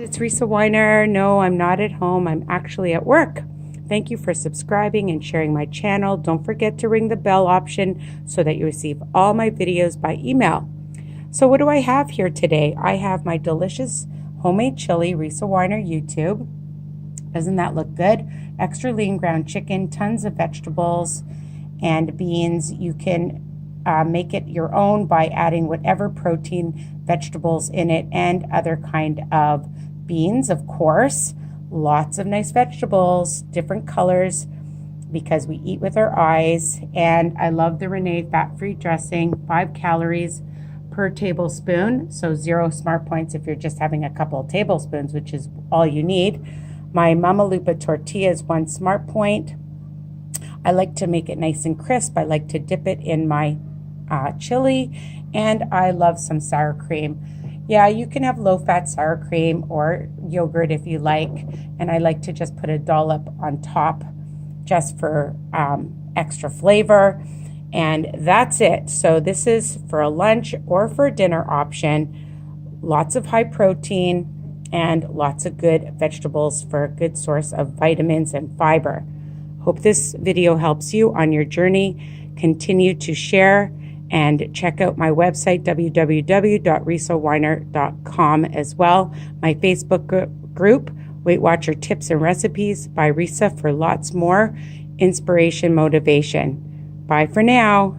It's Risa Weiner. No, I'm not at home. I'm actually at work. Thank you for subscribing and sharing my channel. Don't forget to ring the bell option so that you receive all my videos by email. So what do I have here today? I have my delicious homemade chili, Risa Weiner YouTube. Doesn't that look good? Extra lean ground chicken, tons of vegetables and beans. You can make it your own by adding whatever protein, vegetables in it, and other kind of beans, of course. Lots of nice vegetables, different colors, because we eat with our eyes. And I love the Renee fat-free dressing, 5 calories per tablespoon, so 0 smart points if you're just having a couple of tablespoons, which is all you need. My Mama Lupa tortilla is 1 smart point. I like to make it nice and crisp. I like to dip it in my chili, and I love some sour cream. Yeah, you can have low-fat sour cream or yogurt if you like, and I like to just put a dollop on top just for extra flavor, and that's it. So this is for a lunch or for a dinner option. Lots of high protein and lots of good vegetables for a good source of vitamins and fiber. Hope this video helps you on your journey. Continue to share and check out my website, www.risaweiner.com, as well. My Facebook group, Weight Watcher Tips and Recipes by Risa, for lots more inspiration, motivation. Bye for now.